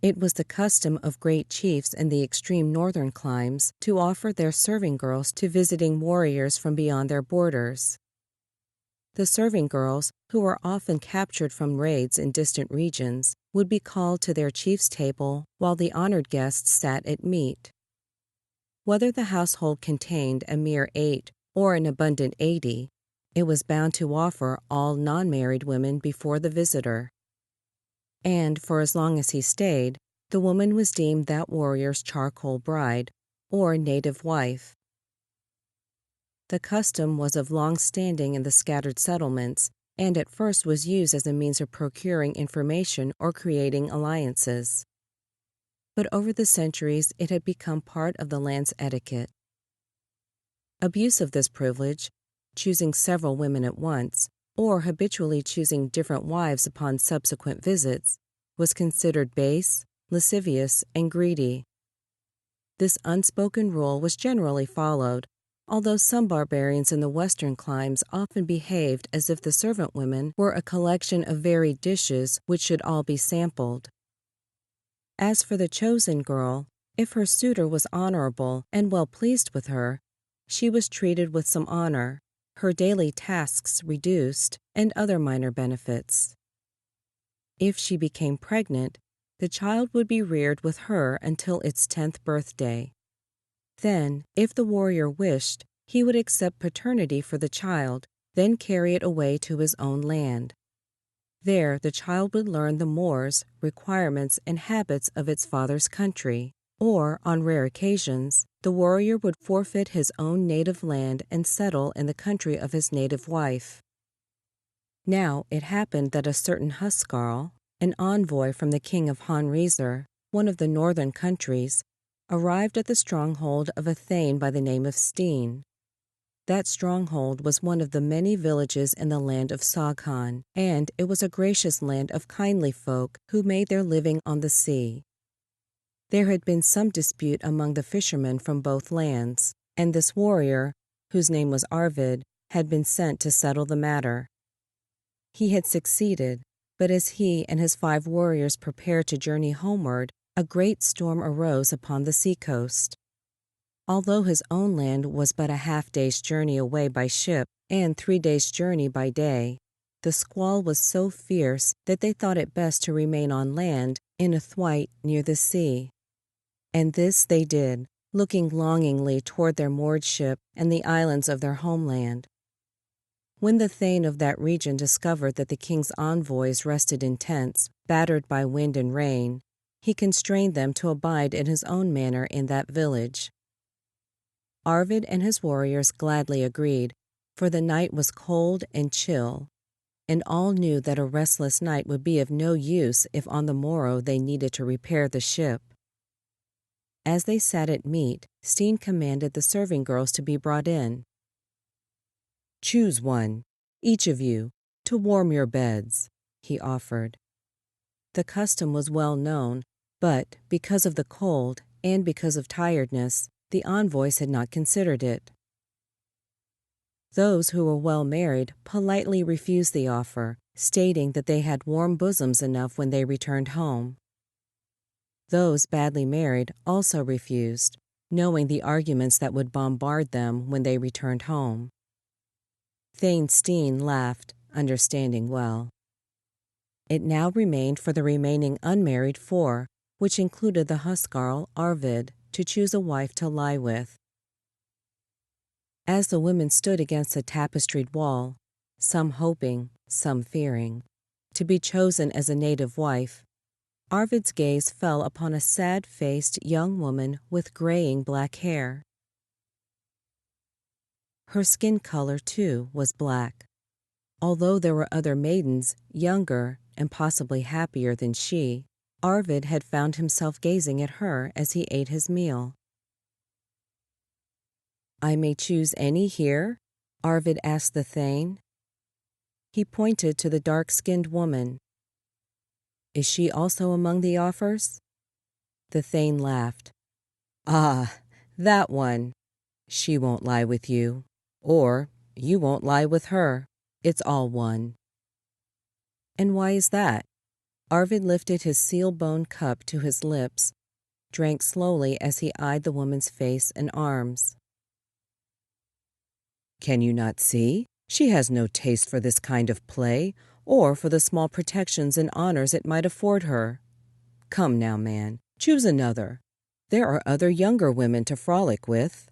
It was the custom of great chiefs in the extreme northern climes to offer their serving girls to visiting warriors from beyond their borders. The serving girls, who were often captured from raids in distant regions, would be called to their chief's table while the honored guests sat at meat. Whether the household contained a mere 8 or an abundant 80, it was bound to offer all non-married women before the visitor. And for as long as he stayed, the woman was deemed that warrior's charcoal bride, or native wife. The custom was of long standing in the scattered settlements, and at first was used as a means of procuring information or creating alliances. But over the centuries it had become part of the land's etiquette. Abuse of this privilege, choosing several women at once, or habitually choosing different wives upon subsequent visits, was considered base, lascivious, and greedy. This unspoken rule was generally followed, although some barbarians in the western climes often behaved as if the servant women were a collection of varied dishes which should all be sampled. As for the chosen girl, if her suitor was honorable and well pleased with her, she was treated with some honor, her daily tasks reduced, and other minor benefits. If she became pregnant, the child would be reared with her until its 10th birthday. Then, if the warrior wished, he would accept paternity for the child, then carry it away to his own land. There, the child would learn the mores, requirements, and habits of its father's country, or, on rare occasions, the warrior would forfeit his own native land and settle in the country of his native wife. Now, it happened that a certain Huscarl, an envoy from the king of Hanrisor, one of the northern countries, arrived at the stronghold of a thane by the name of Steen. That stronghold was one of the many villages in the land of Saghan, and it was a gracious land of kindly folk who made their living on the sea. There had been some dispute among the fishermen from both lands, and this warrior, whose name was Arvid, had been sent to settle the matter. He had succeeded, but as he and his 5 warriors prepared to journey homeward, a great storm arose upon the seacoast. Although his own land was but a half-day's journey away by ship and 3 days' journey by day, the squall was so fierce that they thought it best to remain on land in a thwaite near the sea. And this they did, looking longingly toward their moored ship and the islands of their homeland. When the thane of that region discovered that the king's envoys rested in tents, battered by wind and rain, he constrained them to abide in his own manner in that village. Arvid and his warriors gladly agreed, for the night was cold and chill, and all knew that a restless night would be of no use if on the morrow they needed to repair the ship. As they sat at meat, Steen commanded the serving girls to be brought in. "Choose one, each of you, to warm your beds," he offered. The custom was well known, but because of the cold and because of tiredness, the envoys had not considered it. Those who were well married politely refused the offer, stating that they had warm bosoms enough when they returned home. Those badly married also refused, knowing the arguments that would bombard them when they returned home. Thane Steen laughed, understanding well. It now remained for the remaining unmarried 4, which included the Huscarl Arvid, to choose a wife to lie with. As the women stood against the tapestried wall, some hoping, some fearing, to be chosen as a native wife, Arvid's gaze fell upon a sad-faced young woman with graying black hair. Her skin color, too, was black. Although there were other maidens, younger and possibly happier than she, Arvid had found himself gazing at her as he ate his meal. "I may choose any here?" Arvid asked the thane. He pointed to the dark-skinned woman. "Is she also among the offers?" The thane laughed. "Ah, that one. She won't lie with you, or you won't lie with her. It's all one." "And why is that?" Arvid lifted his seal-bone cup to his lips, drank slowly as he eyed the woman's face and arms. "Can you not see? She has no taste for this kind of play, or for the small protections and honors it might afford her. Come now, man, choose another. There are other younger women to frolic with."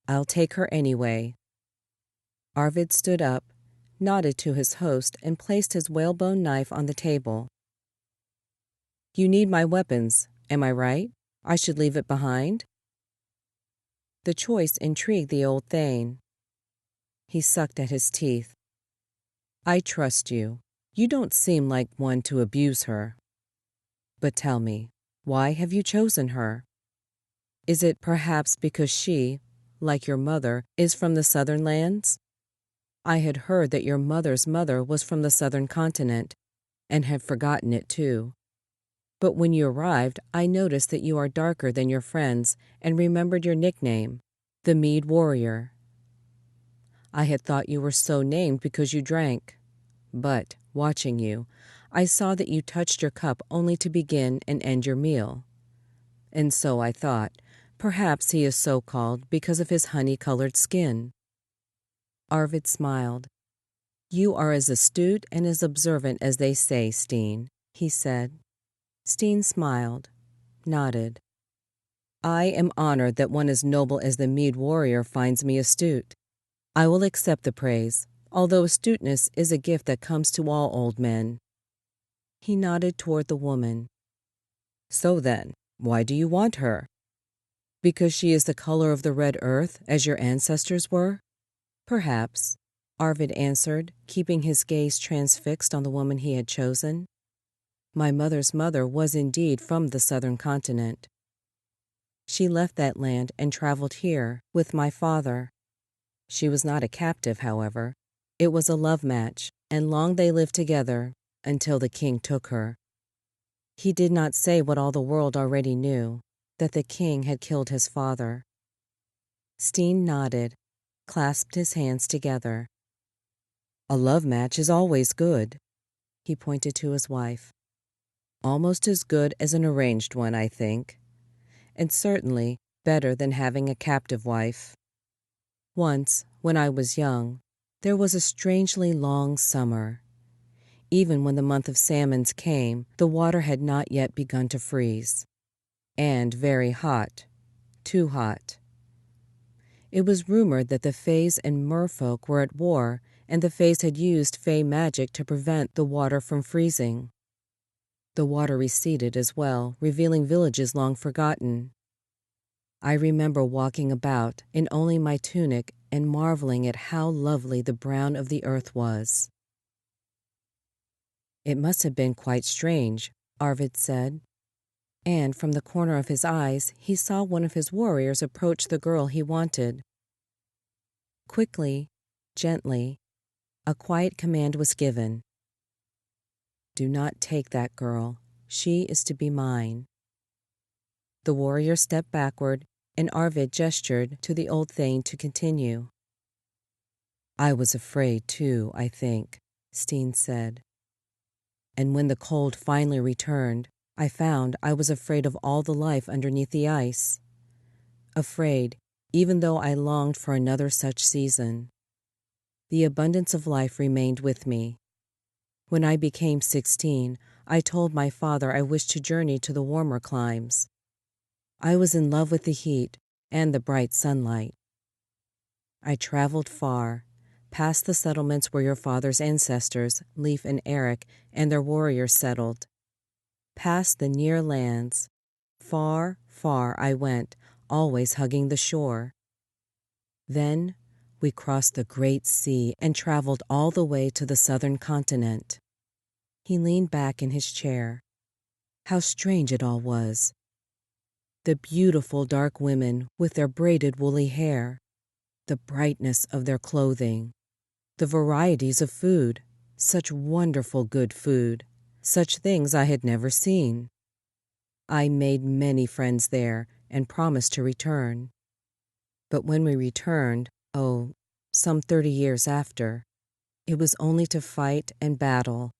"I'll take her anyway." Arvid stood up, nodded to his host, and placed his whalebone knife on the table. "You need my weapons, am I right? I should leave it behind?" The choice intrigued the old thane. He sucked at his teeth. "I trust you. You don't seem like one to abuse her. But tell me, why have you chosen her? Is it perhaps because she, like your mother, is from the southern lands? I had heard that your mother's mother was from the southern continent, and had forgotten it too. But when you arrived, I noticed that you are darker than your friends, and remembered your nickname, the Mead Warrior. I had thought you were so named because you drank. But, watching you, I saw that you touched your cup only to begin and end your meal. And so I thought, perhaps he is so called because of his honey-colored skin." Arvid smiled. "You are as astute and as observant as they say, Steen," he said. Steen smiled, nodded. "I am honored that one as noble as the Mead Warrior finds me astute. I will accept the praise, although astuteness is a gift that comes to all old men." He nodded toward the woman. "So then, why do you want her? Because she is the color of the red earth, as your ancestors were?" "Perhaps," Arvid answered, keeping his gaze transfixed on the woman he had chosen. "My mother's mother was indeed from the southern continent. She left that land and traveled here with my father. She was not a captive, however. It was a love match, and long they lived together until the king took her. He did not say what all the world already knew, that the king had killed his father." Steen nodded, clasped his hands together. "A love match is always good." He pointed to his wife. "Almost as good as an arranged one, I think. And certainly better than having a captive wife. Once, when I was young, there was a strangely long summer. Even when the month of salmons came, the water had not yet begun to freeze. And very hot, too hot. It was rumored that the Fays and merfolk were at war, and the Fays had used Fey magic to prevent the water from freezing. The water receded as well, revealing villages long forgotten. I remember walking about in only my tunic and marveling at how lovely the brown of the earth was." "It must have been quite strange," Arvid said. And from the corner of his eyes he saw one of his warriors approach the girl he wanted. Quickly, gently, a quiet command was given. "Do not take that girl. She is to be mine." The warrior stepped backward, and Arvid gestured to the old thane to continue. "I was afraid, too, I think," Steen said. "And when the cold finally returned, I found I was afraid of all the life underneath the ice. Afraid, even though I longed for another such season. The abundance of life remained with me. When I became 16, I told my father I wished to journey to the warmer climes. I was in love with the heat and the bright sunlight. I traveled far, past the settlements where your father's ancestors, Leif and Eric, and their warriors settled. Past the near lands. Far, far I went, always hugging the shore. Then we crossed the great sea and traveled all the way to the southern continent." He leaned back in his chair. How strange it all was. The beautiful dark women with their braided woolly hair, the brightness of their clothing, the varieties of food, such wonderful good food, such things I had never seen. I made many friends there and promised to return. But when we returned, some 30 years after, it was only to fight and battle.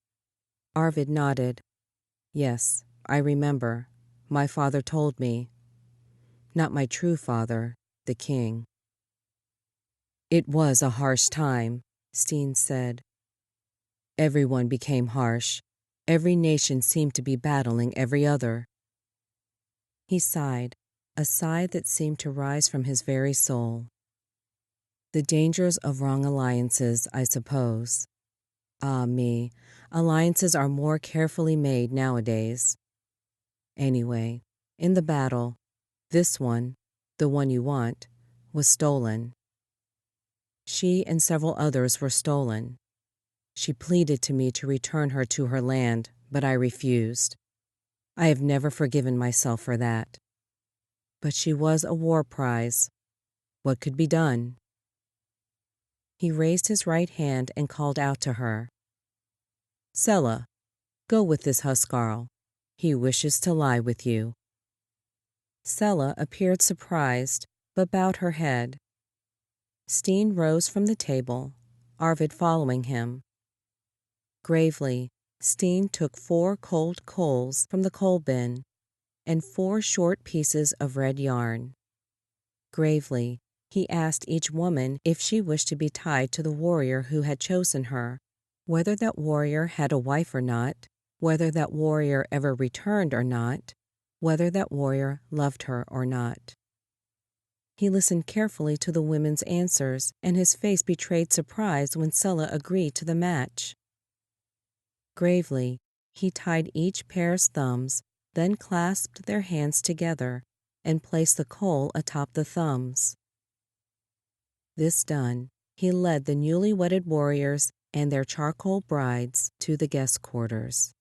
Arvid nodded. Yes, I remember. My father told me. Not my true father, the king. It was a harsh time, Steen said. Everyone became harsh. Every nation seemed to be battling every other. He sighed, a sigh that seemed to rise from his very soul. The dangers of wrong alliances, I suppose. Ah me, alliances are more carefully made nowadays. Anyway, in the battle, this one, the one you want, was stolen. She and several others were stolen. She pleaded to me to return her to her land, but I refused. I have never forgiven myself for that. But she was a war prize. What could be done? He raised his right hand and called out to her. Sella, go with this huskarl. He wishes to lie with you. Sella appeared surprised, but bowed her head. Steen rose from the table, Arvid following him. Gravely, Steen took 4 cold coals from the coal bin and 4 short pieces of red yarn. Gravely, he asked each woman if she wished to be tied to the warrior who had chosen her, whether that warrior had a wife or not, whether that warrior ever returned or not, whether that warrior loved her or not. He listened carefully to the women's answers, and his face betrayed surprise when Sella agreed to the match. Gravely, he tied each pair's thumbs, then clasped their hands together and placed the coal atop the thumbs. This done, he led the newly wedded warriors and their charcoal brides to the guest quarters.